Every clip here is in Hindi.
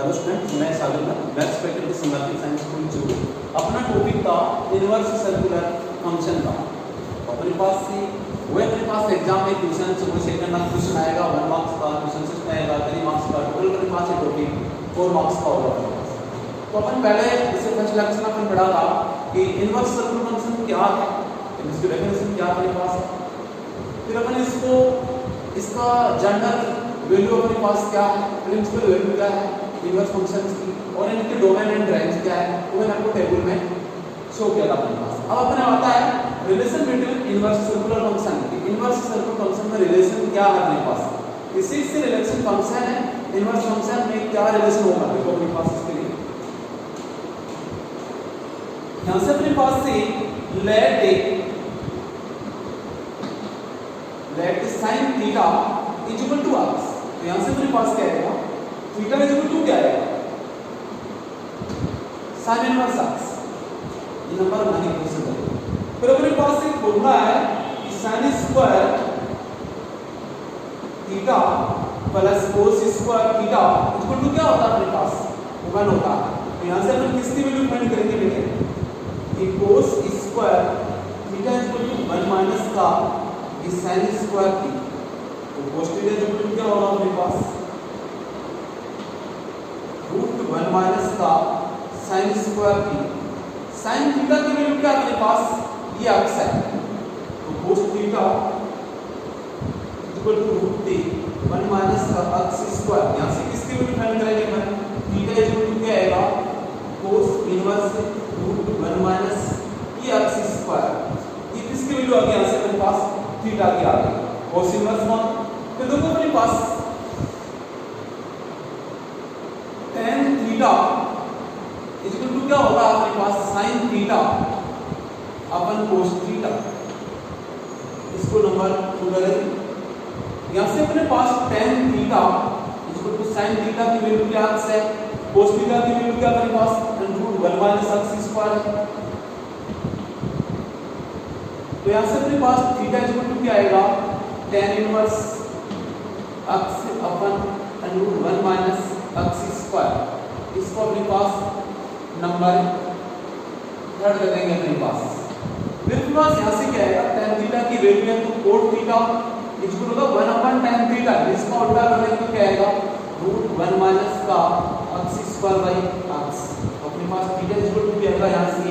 हेलो स्टूडेंट, मैं Sagar maths faculty Sambharti science school Churu. अपना टॉपिक था इनवर्स सर्कुलर फंक्शन का। अपने पास से वो अपने पास एग्जाम में क्वेश्चन से वो सेकंड का क्वेश्चन आएगा 1 मार्क्स का, क्वेश्चन सिस्टम आएगा 3 मार्क्स का, टोटल अपने पास है टॉपिक 4 मार्क्स का होगा। तो अपन पहले इससे फर्स्ट लेक्चर में अपन पढ़ा था कि इनवर्स सर्कुलर फंक्शन क्या है, इसकी डेफिनेशन क्या अपने पास है। फिर अपन इसको इसका जनरल वैल्यू अपने पास क्या है, प्रिंसिपल वैल्यू क्या है इनवर्स फंक्शंस की, और इनके डोमेन एंड रेंज क्या है वो मैंने आपको टेबल में शो किया था अपने पास। अब अपने आता है relation between inverse circular function. Inverse circular function में रिलेशन क्या है अपने पास, इसी से रिलेशन फंक्शन है। इनवर्स फंक्शन में क्या रिलेशन होगा देखो अपने पास। इसके लिए यहां से अपने पास से let sin theta is equal to r। तो यहां से अपने पास क्या आएगा, थीटा इज इक्वल टू क्या आएगा, sin इनवर्स x। ये नंबर 1 क्वेश्चन है। फिर अपने पास एक फॉर्मूला है कि sin square theta plus cos square theta is equal to क्या होता है अपने पास, 1 होता है। तो यहां से अपन किसकी वैल्यू फाइंड करेंगे बेटे कि cos square theta is equal to 1 minus का sin स्क्वायर थीटा। तो cos theta is equal to क्या होगा अपने पास, √1 माइनस का sin square theta. sin theta की वैल्यू क्या अपने पास, ये अक्स है। तो cos theta equal to √1 minus का अक्स स्क्वायर। यहां से किसकी वैल्यू फाइंड करेंगे अपन, थीटा इक्वल टू क्या आएगा, cos इनवर्स √1 माइनस ये अक्स स्क्वायर। ये किसकी वैल्यू आ गई यहां से अपने पास, थीटा की आ गई, cos इनवर्स 1। फिर देखो अपने पास tan theta is equal to क्या होगा अपने पास, sin थीटा अपन cos थीटा। इसको नंबर 2 करेंगे। यहां से अपने पास tan theta is equal to sin theta की वैल्यू क्या है, cos थीटा की वैल्यू क्या अपने पास √1 माइनस अक्स स्क्वायर है। तो यहां से अपने पास थीटा इज इक्वल टू क्या आएगा, tan इनवर्स अक्स अपन √1 माइनस अक्स स्क्वायर। इसको अपने पास नंबर 3 कर देंगे अपने पास। फिर अपने पास यहां से क्या आएगा, tan थीटा की वैल्यू है तो cot theta is equal to 1/tan theta. इसका उल्टा करने तो क्या आएगा, √1 माइनस का अक्स स्क्वायर बाय अक्स। तो अपने पास थीटा इज इक्वल टू क्या आएगा यहां से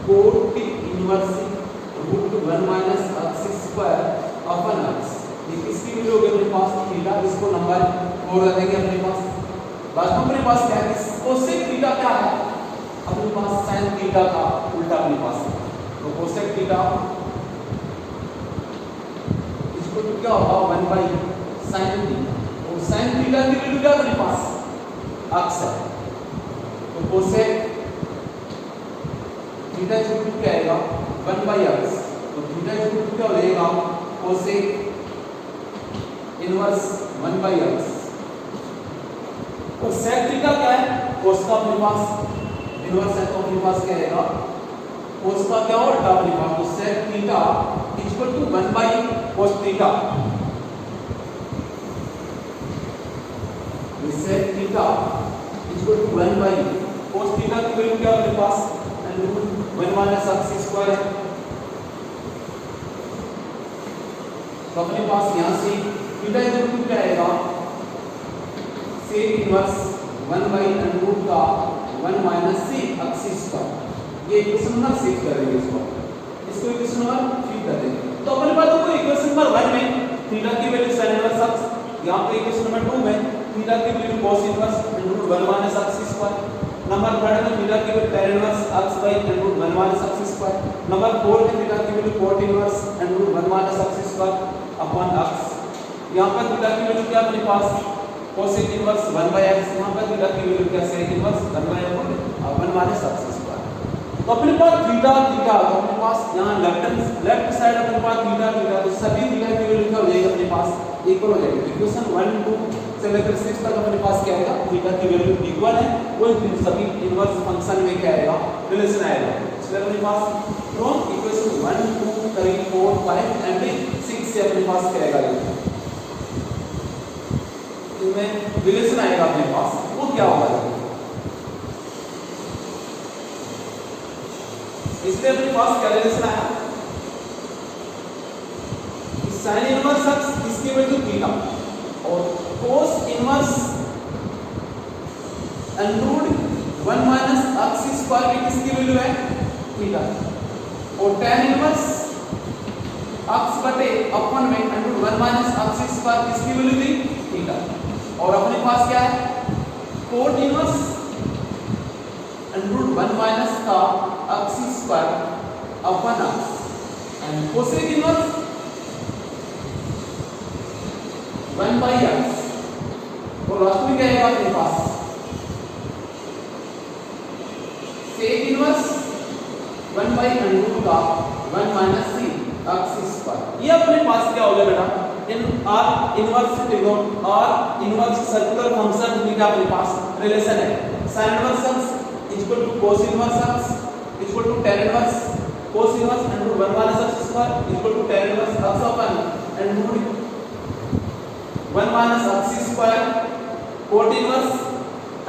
cot इनवर्स √1 माइनस अक्स स्क्वायर अपन अक्स। ये किसकी वैल्यू होगी अपने पास, थीटा। इसको नंबर 4 कर देंगे अपने पास। बाद में अपने पास क्या है, कोसेक थीटा क्या है अपने पास, sin थीटा का उल्टा अपने पास है। तो कोसेक थीटा इसको तो क्या होगा 1/sin थीटा। और sin थीटा की वैल्यू क्या अपने पास, अक्स है। तो कोसेक थीटा इक्वल टू क्या आएगा 1/x। तो थीटा इक्वल टू क्या हो जाएगा, कोसेक इनवर्स 1/x। और sec थीटा क्या है, cos का अपने पास इनवर्स है। तो अपने पास क्या आएगा, cos का क्या उल्टा अपने पास, तो sec theta equal to 1/cos theta. sec theta equal to 1/cos theta की वैल्यू क्या अपने पास √1 माइनस अक्स स्क्वायर है। तो अपने पास यहां से थीटा इक्वल टू क्या आएगा, sec इनवर्स 1/√1 का 1 माइनस sec अक्स स्क्वायर। ये इक्वेशन नंबर 6 करेंगे इसको इक्वेशन नंबर 3 कर देंगे। तो अपने पास देखो इक्वेशन नंबर 1 में थीटा की वैल्यू sin इनवर्स अक्स, यहां पे इक्वेशन नंबर 2 में थीटा की वैल्यू cos इनवर्स √1 माइनस अक्स स्क्वायर। नंबर 3 में थीटा की वैल्यू tan इनवर्स अक्स बाय √1 माइनस अक्स स्क्वायर। नंबर 4 में थीटा की वैल्यू cot इनवर्स √1 माइनस अक्स स्क्वायर अपन अक्स। यहां पर थीटा की वैल्यू क्या अपने पास, cosec इनवर्स 1/x। यहां पर थीटा की वैल्यू क्या, sec इनवर्स 1/1 माइनस अक्स स्क्वायर। तो अपने पास थीटा थीटा, तो अपने पास यहां लेफ्ट साइड अपने पास थीटा थीटा, तो सभी थीटा की वैल्यू क्या हो जाएगी अपने पास, इक्वल हो जाएगी। इक्वेशन 1 2 से लेकर 6 तक अपने पास क्या आएगा, थीटा की वैल्यू इक्वल है। वो सभी इनवर्स फंक्शन में क्या आएगा, रिलेशन आएगा। इसलिए अपने पास फ्रॉम इक्वेशन 1 2 3 4 5 एंड 6 से अपने पास क्या आएगा, इनमें रिलेशन आएगा अपने पास, वो क्या होगा, इसलिए अपने पास क्या रिलेशन आया, साइन इनवर्स एक्स इसकी वैल्यू थीटा और cos inverse under 1 minus x square की किसकी वैल्यू है, थीटा, और tan इनवर्स एक्स बटे अपन में अंडर 1 माइनस एक्स स्क्वायर किसकी वैल्यू थी, थीटा, और अपने पास क्या है, कोट इनवर्स अंडर 1 माइनस का x square upon and cosec inverse 1 by x, और लास्ट में क्या आएगा अपने पास, सेक इनवर्स 1 बाई अंडर का 1 माइनस सी एक्स स्क्वायर। ये अपने पास क्या हो गया बेटा, इन आर inverse trigon or inverse circular function theta अपने पास रिलेशन है, sin inverse x equal to cos inverse x equal to tan inverse cos inverse under 1 minus x square equal to tan inverse x अपन under 1 minus x square cot inverse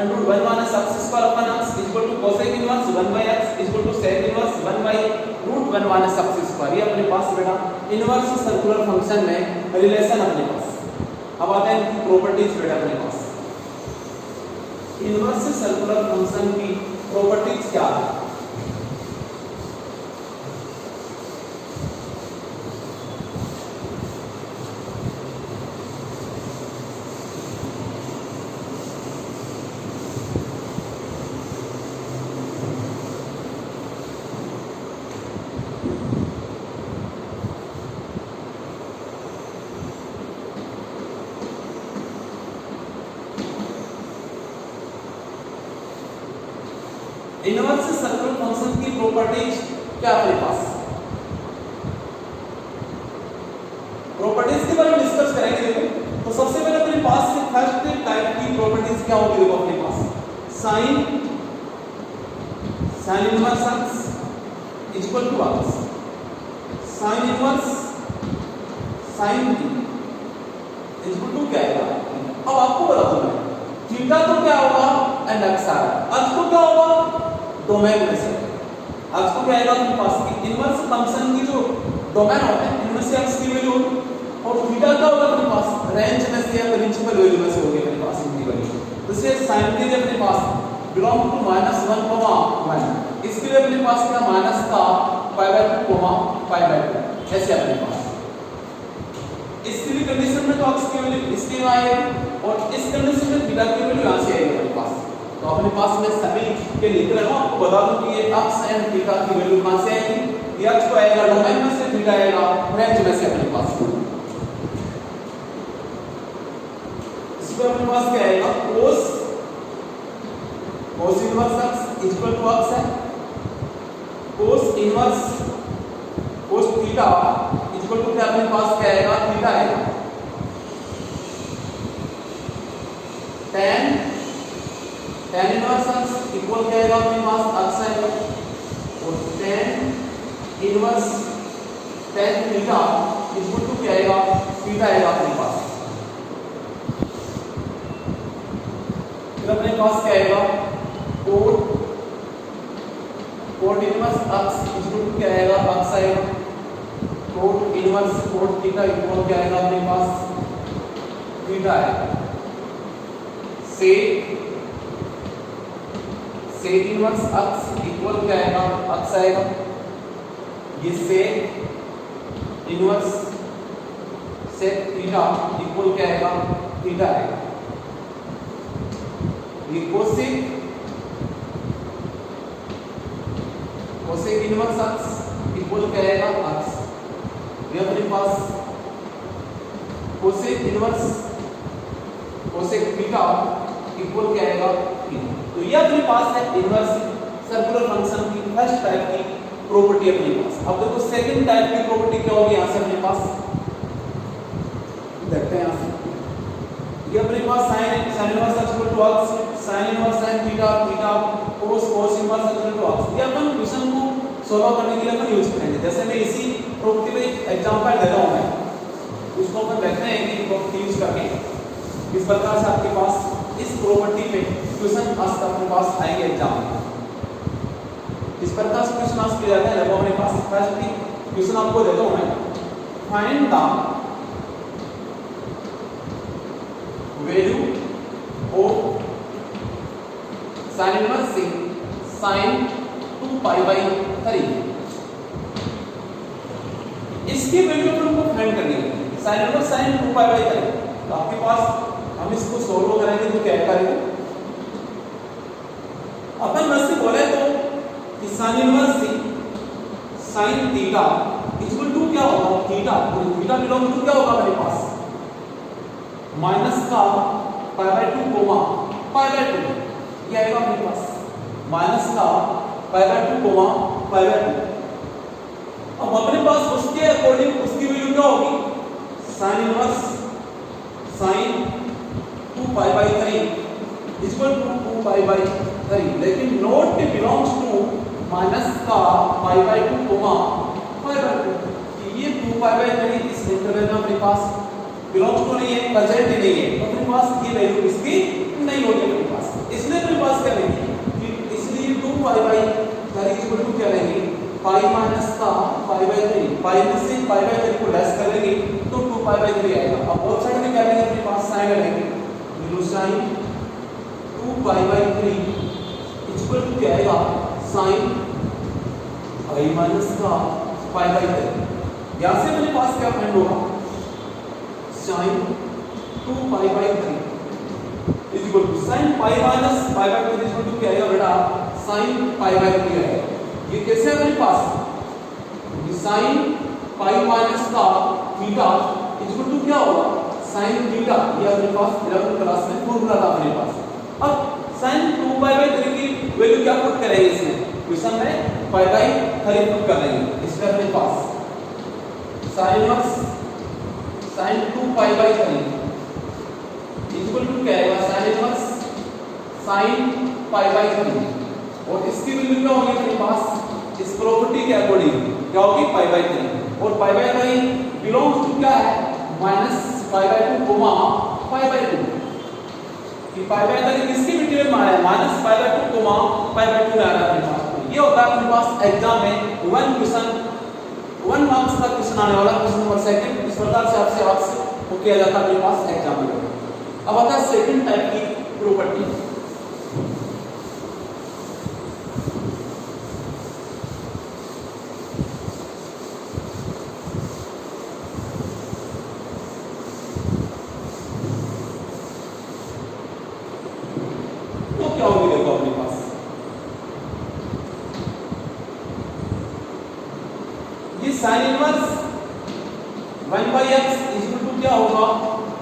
under 1 minus x square अपन x equal to cosec inverse 1 by x equal to sec inverse 1 by root 1 minus x square. ये अपने पास बेटा इनवर्स सर्कुलर फंक्शन में रिलेशन अपने पास। अब आते हैं इनकी प्रॉपर्टीज बेटा अपने पास, इनवर्स सर्कुलर फंक्शन की प्रॉपर्टीज क्या है, इनवर्स सर्कुलर फंक्शन की प्रॉपर्टीज क्या अपने पास, प्रॉपर्टीज के बारे में डिस्कस करेंगे। देखो तो सबसे पहले अपने पास से फर्स्ट टाइप की प्रॉपर्टीज क्या होगी, देखो अपने पास sine inverse x equal to x, sine inverse sine equal to क्या है, अब आपको बता दूं मैं थीटा तो क्या होगा एंड एक्स आ रहा है, एक्स तो क्या होगा डोमेन में से, एक्स को क्या आएगा अपने पास की इनवर्स फंक्शन की जो डोमेन होते हैं इनमें से एक्स की वैल्यू और थीटा का होगा अपने पास रेंज में से या प्रिंसिपल वैल्यू में से होगी अपने पास इनकी वैल्यू। तो इससे sin के लिए अपने पास बिलोंग टू -1, इसके लिए अपने पास क्या माइनस का π/2, π/2 ऐसे अपने पास। इसकी भी कंडीशन में तो x की वैल्यू इसके यहाँ आएगी और इस कंडीशन में थीटा की वैल्यू यहाँ से आएगी अपने पास। तो अपने पास मैं सभी के लिख रहा हूँ, आपको बता दूं कि ये x एंड थीटा की वैल्यू कहाँ से आएगी, ये x को आएगा डोमेन में से, थीटा आएगा रेंज में से अपने पास। इसमें अपने पास क्या आएगा cos inverse x equal to x है, cos inverse cos theta equal to क्या अपने पास क्या आएगा, थीटा आएगा, tan इनवर्स x इक्वल क्या आएगा अपने पास x आएगा और tan inverse tan theta equal to क्या आएगा, थीटा आएगा अपने पास। फिर अपने पास क्या आएगा cot inverse x equal to क्या आएगा, x आएगा, cot inverse cot theta equal क्या आएगा अपने पास, थीटा आएगा, sec इनवर्स x इक्वल क्या आएगा, x आएगा, ये sec inverse sec theta equal क्या आएगा, थीटा आएगा, ये cosec इनवर्स x इक्वल क्या आएगा, x, ये अपने पास cosec inverse cosec theta equal क्या आएगा, थीटा। तो ये अपने पास है इनवर्स सर्कुलर फंक्शन की फर्स्ट टाइप की प्रॉपर्टी अपने पास। अब देखो सेकंड टाइप की प्रॉपर्टी क्या होगी यहां से अपने पास, देखते हैं यहां से, ये अपने पास sin inverse x equal to x, sin inverse sin theta, theta cos inverse x equal to x। ये अपन क्वेश्चन को सॉल्व करने के लिए अपन यूज करेंगे। जैसे मैं इसी प्रॉपर्टी में एक एग्जांपल दे रहा हूं मैं, उसको अपन देखते हैं कि प्रॉपर्टी यूज करके किस प्रकार से आपके पास इस प्रॉपर्टी पे क्वेश्चन आज तक अपने पास आएंगे एग्जाम में। इस प्रकार से क्वेश्चन आज किया जाता है। देखो अपने पास फर्स्ट क्वेश्चन आपको देता हूं मैं, find the value of sin inverse sin 2π/3। इसकी वैल्यू हमको फाइंड करनी है, sin इनवर्स sin 2π/3। तो आपके पास हम इसको सोल्व करेंगे तो क्या करेंगे, अपन वैसे बोले तो कि sin inverse sin theta equal to क्या होगा, थीटा, तो थीटा बिलोंग टू क्या होगा हमारे पास, माइनस का π/2 कोमा π/2, ये आएगा हमारे पास माइनस का π/2 कोमा π/2। अब हमारे पास उसके अकॉर्डिंग उसकी वैल्यू क्या होगी, sin inverse sin 2π/3 equal to 2π/3, लेकिन नोट बिलोंग्स टू माइनस का π/2 कोमा π/2। ये 2π/3 इस इंटरवल में अपने पास बिलोंग्स टू नहीं है, प्रेजेंट ही नहीं है, तो अपने पास ये वैल्यू इसकी नहीं होगी अपने पास। इसलिए अपने पास क्या लेंगे, इसलिए 2π/3 इक्वल टू क्या लेंगे, पाई माइनस का π/3, पाई में से π/3 को लेस कर लेंगे तो 2π/3 आएगा। अब बोथ साइड में क्या लेंगे अपने पास, साइन लेंगे, तो sin 2π/3 इक्वल टू क्या आएगा, sin पाई माइनस का π/3। यहां से अपने पास क्या फाइंड होगा, sin 2π/3 equal to sin pi minus π/3 equal to क्या आएगा बेटा, sin π/3 आएगा। ये कैसे है अपने पास, sin पाई माइनस का थीटा इक्वल टू क्या होगा, sin थीटा, ये अपने पास 11th क्लास में फॉर्मूला था अपने पास। अब sin 2π/3 की वैल्यू क्या पुट करेंगे इसमें, क्वेश्चन में π/3 पुट कर देंगे। इसका अपने पास sin inverse sin 2π/3 equal to क्या आएगा, sin इनवर्स sin π/3, और इसकी वैल्यू क्या होगी अपने पास, इस प्रॉपर्टी के अकॉर्डिंग क्या होगी, π/3, और π/3 बिलोंग्स टू क्या है, माइनस π/2 कोमा π/2। कि π/3 किसकी मटेरियल में आया, माइनस π/2 कोमा π/2 में आ रहा है अपने पास। ये होता है अपने पास एग्जाम में 1 मार्क्स का क्वेश्चन आने वाला, क्वेश्चन नंबर 2। इस प्रकार से आपसे वो किया जाता है अपने पास एग्जाम में। अब आता है सेकंड टाइप की प्रॉपर्टी। क्या होगी, देखो अपने पास ये sin inverse 1/x equal to क्या होगा,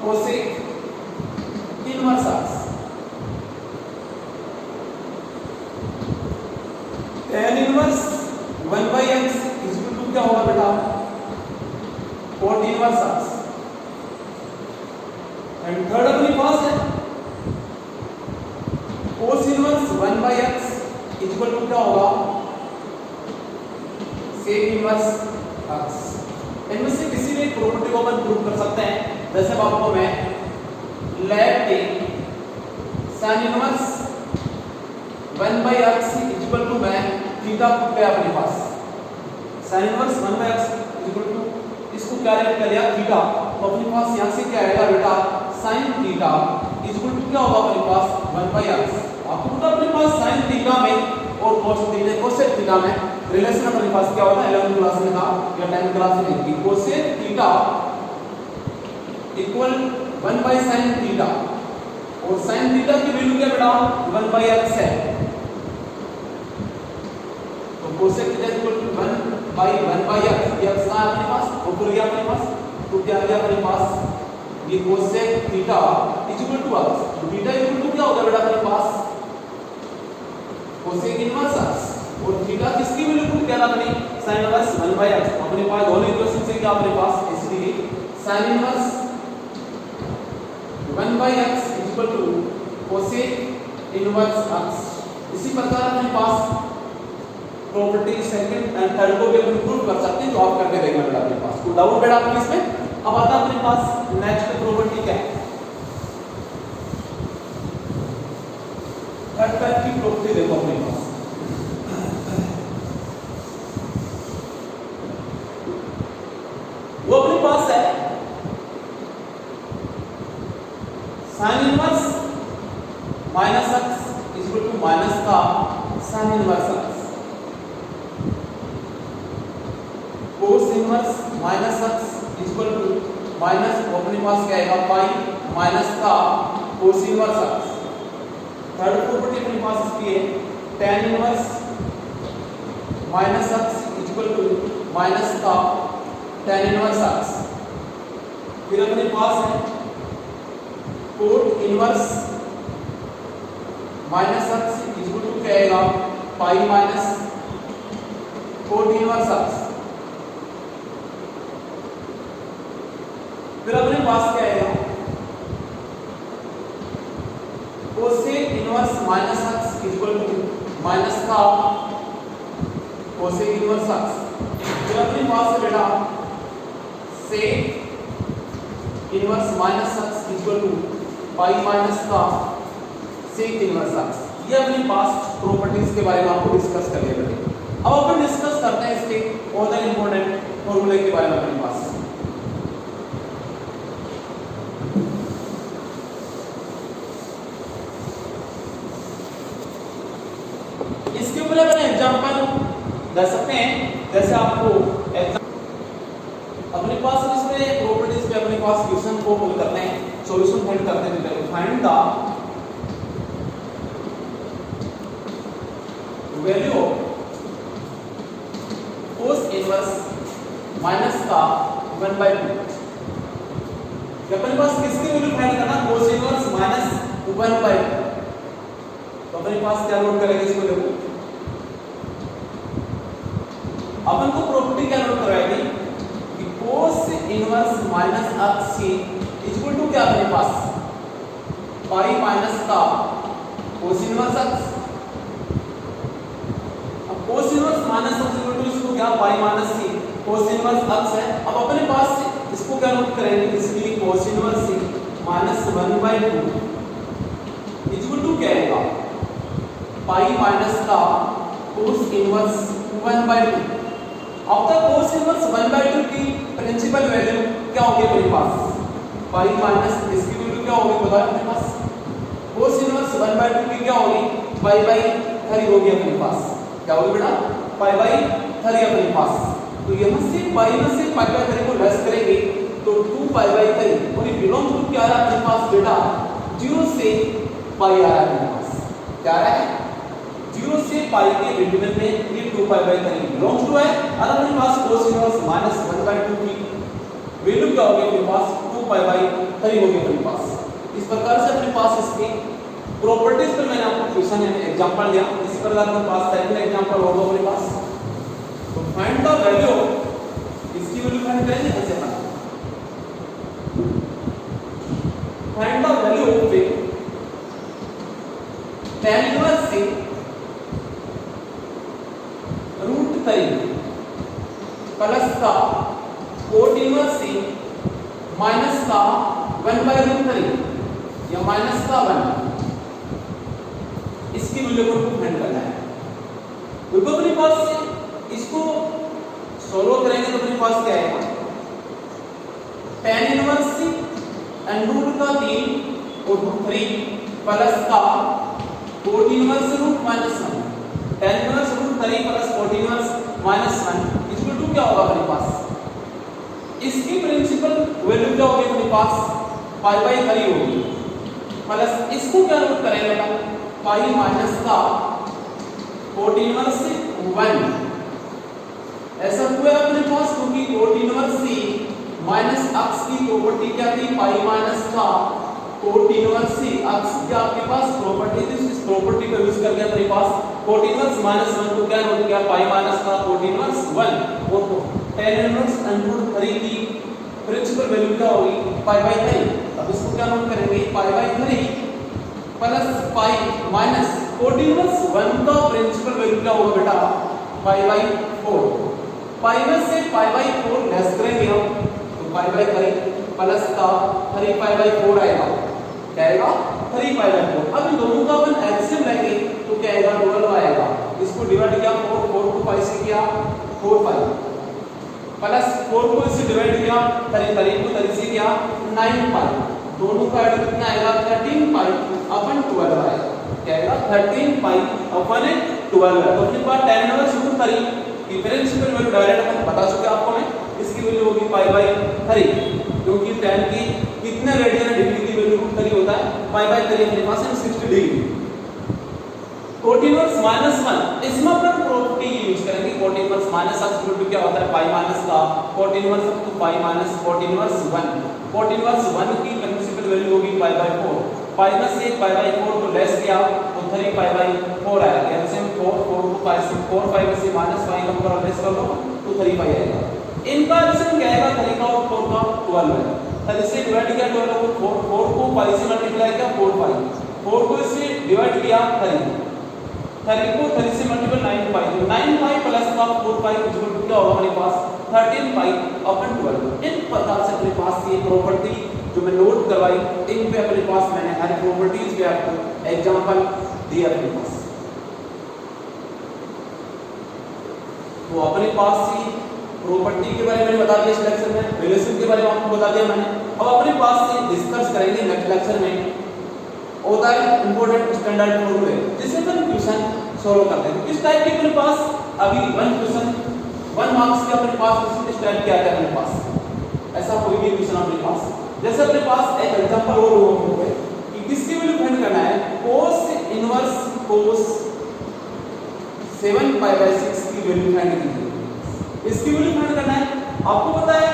cosec inverse x, tan inverse 1/x equal to क्या होगा बेटा, cot inverse x, and third अपने पास है cos inverse 1/x equal to क्या होगा, sec इनवर्स x। इनमें से किसी भी एक प्रॉपर्टी को अपन प्रूव कर सकते हैं। जैसे आपको मैं let sin inverse 1/x equal to मैं थीटा पुट किया अपने पास, sin inverse 1/x equal to इसको क्या लेट कर लिया थीटा, तो अपने पास यहां से क्या आएगा बेटा, sin थीटा इक्वल टू क्या होगा अपने पास 1/x। आपको पता अपने पास sin थीटा में और cosec थीटा में रिलेशन अपने पास क्या होता है, 11th क्लास में था या 10th क्लास में, कि cosec theta equal 1/sin theta, और sin थीटा की वैल्यू क्या बेटा 1/x है, तो cosec theta equal to 1/1/x, ये x का अपने पास ऊपर गया अपने पास, तो क्या आ गया अपने पास, ये cosec theta equal to x, तो थीटा इक्वल टू क्या होगा बेटा अपने पास, cosec इनवर्स x, और थीटा किसकी वैल्यू पुट किया था मैंने, sin इनवर्स 1/x। अपने पास दोनों इक्वेशन से क्या अपने पास, इसलिए sin inverse 1/x equal to cosec inverse x। इसी प्रकार अपने पास प्रॉपर्टी सेकंड एंड थर्ड को भी अपन प्रूव कर सकते हैं, जो आप करके देखेंगे बेटा अपने पास। कोई डाउट बेटा आपको इसमें। अब आता है अपने पास नेक्स्ट प्रॉपर्टी क्या है, थर्ड टाइप की प्रॉपर्टी देखो अपने पास, वो अपने पास है sine inverse minus x equal to minus का sine inverse x, cos inverse minus x equal to minus, वो अपने पास क्या आएगा पाई माइनस का cos inverse x. Third property अपने पास इसकी है tan inverse minus x equal to minus का tan इनवर्स एक्स। फिर अपने पास है cot inverse minus x equal to क्या आएगा pi minus cot inverse x. फिर अपने पास क्या आएगा cosec inverse minus x equal to minus का कोसेक इनवर्स एक्स। फिर अपने पास है बेटा sec inverse minus x equal to pi minus का सेक इनवर्स एक्स। ये अपने पास प्रॉपर्टीज के बारे में आपको डिस्कस कर लिया बेटे। अब अपन डिस्कस करते हैं इसके और इंपॉर्टेंट फॉर्मूले के बारे में अपने पास। इसके ऊपर अपन एग्जांपल दे सकते हैं, जैसे आपको अपने पास इसमें प्रॉपर्टीज पे अपने पास क्वेश्चन को हल करते हैं, सॉल्यूशन फाइंड करते हैं। Find the value of cos inverse minus का 1/2। अपने पास किसकी वैल्यू फाइंड करना, कोस इनवर्स माइनस 1/2। तो अपने पास क्या नोट करेंगे इसको, देखो अपन को प्रॉपर्टी क्या नोट करवाएगी कि cos inverse minus x equal to क्या अपने पास पाई माइनस का कोस इनवर्स एक्स। अब cos inverse minus x equal to इसको क्या pi minus c cos inverse x है। अब अपने पास इसको क्या नोट करेंगे, इसलिए cos inverse c minus 1/2 equal to क्या आएगा पाई माइनस का कोस इनवर्स 1/2। अब तक कोस इनवर्स 1/2 की प्रिंसिपल वैल्यू क्या होगी मेरे पास पाई माइनस इसकी वैल्यू क्या होगी बताओ मेरे पास, कोस इनवर्स 1/2 की क्या होगी पाई/3 होगी अपने पास। क्या होगी बेटा पाई/3 अपने पास। तो यहां से पाई में से पाई/3 को लेस करेंगे तो 2 पाई/3 और ये बिलोंग टू क्या आ रहा है अपने पास बेटा 0 से पाई आ रहा है अपने पास। क्या आ रहा है 0 से पाई के इंटरवल में ये 2 पाई/3 बिलोंग्स टू है। और अपने पास cos इनवर्स माइनस 1/2 की वैल्यू क्या होगी अपने पास 2 पाई/3 होगी अपने पास। इस प्रकार से अपने पास इसकी प्रॉपर्टीज पर मैंने आपको क्वेश्चन एग्जांपल दिया। इसी प्रकार अपने पास सेकंड एग्जांपल होगा अपने पास। तो फाइंड द वैल्यू, इसकी वैल्यू फाइंड करेंगे कैसे अपन, find the value of tan inverse से √3 प्लस का कोट इनवर्स से माइनस का 1/√3 या माइनस का 1, इसकी वैल्यू को फाइंड करना है। तो अपने पास इसको सोल्व करेंगे तो अपने पास क्या आएगा tan इनवर्स से √3 और √3 प्लस का cot inverse √-1 tan inverse √3 plus cot inverse -1 equal to क्या होगा अपने पास, इसकी प्रिंसिपल वैल्यू क्या होगी अपने पास पाई/3 होगी प्लस इसको क्या नोट करेंगे पाई माइनस का कोट इनवर्स 1। ऐसा क्यों है अपने पास, क्योंकि cot inverse c minus x की प्रॉपर्टी क्या थी पाई माइनस का कोट इनवर्स सी एक्स की आपके पास प्रॉपर्टी थी। इस प्रॉपर्टी को यूज करके अपने पास कोट इनवर्स -1 को क्या नोट किया पाई माइनस का कोट इनवर्स 1 और tan इनवर्स √3 की प्रिंसिपल वैल्यू क्या होगी पाई/3। अब इसको क्या नोट करेंगे पाई/3 plus pi minus cot inverse 1 का प्रिंसिपल वैल्यू क्या होगा बेटा पाई/4। पाई में से पाई/4 लेस करेंगे हम तो पाई/3 प्लस का 3 पाई/4 आएगा। क्या आएगा 3 पाई/4। अब इन दोनों का अपन एलसीएम लेंगे 4 पाई से किया 4 पाई प्लस 4 को इससे डिवाइड किया 3 को 3 से किया 9 पाई, दोनों का ऐड कितना आएगा 13 पाई अपन 12 आएगा, क्या आएगा 13 पाई अपन 12। तो अपने पास tan inverse root 3 differential value direct अपन बता चुके आपको मैं, इसकी वैल्यू होगी पाई बाय 3 क्योंकि tan की कितने रेडियन डिग्री की वैल्यू रूट 3 होता है पाई बाय 3 अपने पास है 60 डिग्री। cot इनवर्स -1 इसमें अपन प्रॉपर्टी यूज करेंगे, cot इनवर्स माइनस अब्सोल्यूट क्या होता है पाई माइनस का cot inverse up to pi minus cot inverse 1, cot inverse 1 की कन्वर्सिबल वैल्यू होगी पाई बाय 4, पाई में से पाई बाय 4 को लेस किया तो 3 पाई बाय 4 आएगा, कैल्शियम 4 4 को पाई से 4 पाई में से माइनस पाई कम करो लेस कर लो तो 3 पाई आएगा। इनका एडिशन क्या आएगा 3 का और 4 का 12 है, 3 से डिवाइड किया 12 को 4 को पाई से मल्टीप्लाई किया 4 पाई, 4 को इससे डिवाइड किया 3 को 3 से मल्टीपल 9 पाई, तो 9 पाई प्लस का 4 पाई इक्वल टू क्या होगा हमारे पास 13 पाई अपन 12। इन प्रकार से अपने पास ये प्रॉपर्टी जो मैं नोट करवाई इन पे अपने पास मैंने हर प्रॉपर्टीज पे आपको एग्जांपल दिया अपने पास। तो अपने पास ही प्रॉपर्टी के बारे में बता दिया इस लेक्चर में, रिलेशन के बारे में आपको बता दिया मैंने। अब अपने पास से डिस्कस करेंगे नेक्स्ट लेक्चर में होता है इंपॉर्टेंट स्टैंडर्ड फॉर्मूले जिससे हम क्वेश्चन सॉल्व करते हैं। किस टाइप के अपने पास अभी 1 क्वेश्चन 1 मार्क्स के अपने पास क्वेश्चन इस टाइप के आते हैं अपने पास, ऐसा कोई भी क्वेश्चन अपने पास जैसे अपने पास एक एग्जांपल और हो गया कि किसकी वैल्यू फाइंड करना है cos inverse cos 7 pi by 6 की वैल्यू फाइंड कीजिए, इसकी वैल्यू फाइंड करना है। आपको पता है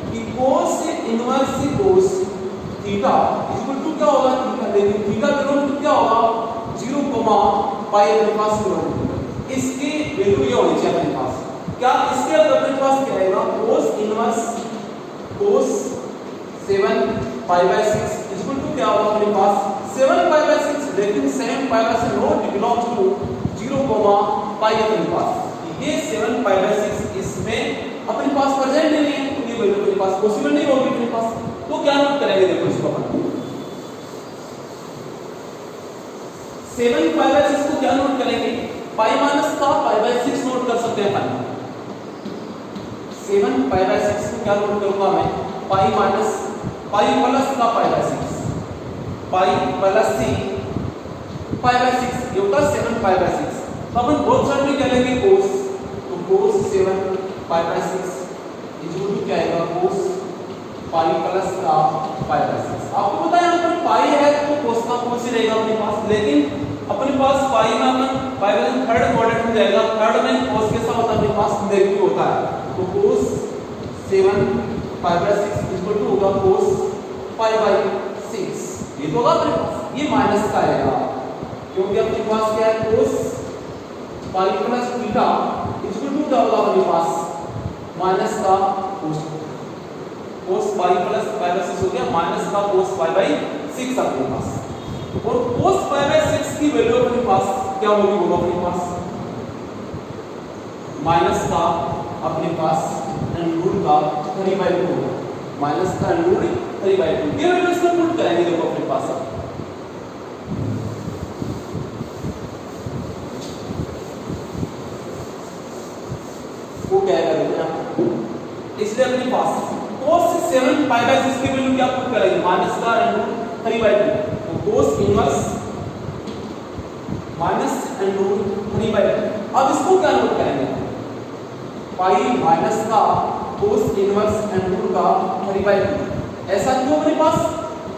कि cos inverse cos theta equal to क्या होगा थीटा, लेकिन थीटा बिलोंग टू क्या होगा 0 पाई अपने पास बिलोंग, इसकी वैल्यू ये होनी चाहिए अपने पास। क्या इसके बाद अपने पास क्या आएगा cos inverse cos 7 pi by 6 equal to क्या होगा अपने पास 7 पाई बाय 6, लेकिन 7 pi by 6 not belongs to 0 pi अपने पास, ये 7 पाई बाय 6 इसमें अपने पास प्रेजेंट नहीं है तो ये वैल्यू अपने पास पॉसिबल नहीं होगी अपने पास। तो क्या नोट करेंगे देखो इसको अपन 7 पाई बाय 6 को क्या नोट करेंगे पाई माइनस का पाई बाय 6 नोट कर सकते हैं अपन। 7 पाई बाय 6 को क्या नोट करूंगा मैं पाई माइनस पाई प्लस का pi by 6, pi plus c pi by 6 ये होता है 7 पाई बाय 6। तो अपन बोथ साइड में क्या लेंगे cos, तो cos 7 pi by 6 equal to क्या आएगा cos पाई प्लस का पाई बाय 6। आपको पता है यहाँ पर पाई है तो cos का cos ही रहेगा अपने पास, लेकिन अपने पास पाई में अपन पाई बाय थर्ड क्वाड्रेंट में जाएगा, थर्ड में cos कैसा होता है अपने पास नेगेटिव होता है, तो cos 7 pi by 6 equal to होगा cos पाई बाय 6, ये तो होगा अपने पास, ये माइनस का आएगा क्योंकि अपने पास क्या है cos pi plus theta equal to क्या होगा अपने पास माइनस का cos pi plus pi by 6 हो गया माइनस का cos पाई बाय 6 अपने पास, और cos पाई बाय 6 की वैल्यू अपने पास क्या होगी होगा अपने पास माइनस का अपने पास रूट का 3/2 होगा, माइनस का रूट 3/2 ये वैल्यू इसमें पुट करेंगे देखो अपने पास वो क्या है देखो इसलिए अपने पास cos 7 पाई बाय 6 की वैल्यू क्या पुट करेंगे माइनस का रूट 3/2, तो cos इनवर्स माइनस रूट 3/2। अब इसको क्या नोट करेंगे पाई माइनस का cos इनवर्स रूट का 3/2, ऐसा क्यों अपने पास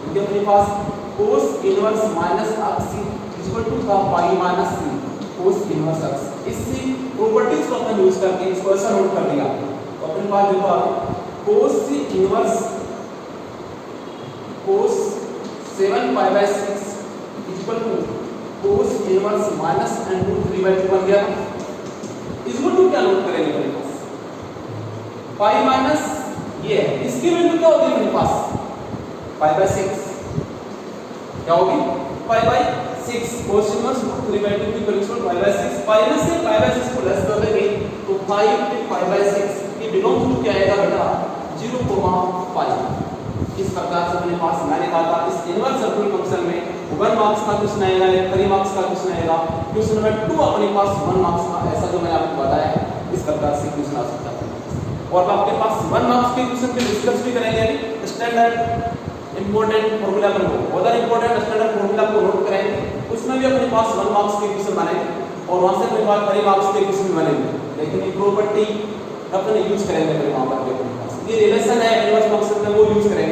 क्योंकि अपने पास cos inverse minus x equal to का pi minus c cos inverse x, इसी प्रॉपर्टीज को अपन यूज करके इसको ऐसा नोट कर दिया। तो अपने पास देखो cos inverse cos 7 pi by 6 equal to cos inverse minus root 3/2 बन गया। इक्वल टू क्या नोट करेंगे अपने पास पाई माइनस ये है, इसकी वैल्यू क्या होगी अपने पास पाई बाय 6 क्या होगी pi by 6 cos inverse root 3/2 की वैल्यू पाई बाय 6, पाई में से पाई बाय 6 को लेस कर देंगे तो 5 पाई बाय 6 ये बिलोंग टू क्या आएगा बेटा 0 पाई। इस प्रकार से अपने पास मैंने कहा था इस इनवर्स सर्कुलर फंक्शन में 1 मार्क्स का क्वेश्चन आएगा, एक 3 मार्क्स का क्वेश्चन आएगा, क्वेश्चन नंबर 2 अपने पास 1 मार्क्स का, ऐसा जो मैंने आपको बताया है इस प्रकार से क्वेश्चन आ सकता है। और आपके पास 1 मार्क्स के क्वेश्चन पे डिस्कस भी करेंगे अभी स्टैंडर्ड इंपॉर्टेंट फॉर्मूला को, अदर इंपॉर्टेंट स्टैंडर्ड फॉर्मूला को नोट करेंगे, उसमें भी अपने पास 1 मार्क्स के क्वेश्चन बनेंगे और वहां से अपने पास 3 मार्क्स के क्वेश्चन बनेंगे, लेकिन ये प्रॉपर्टी अपने यूज करेंगे वहां पर। ये रिलेशन है इनवर्स फंक्शन में, वो यूज करेंगे।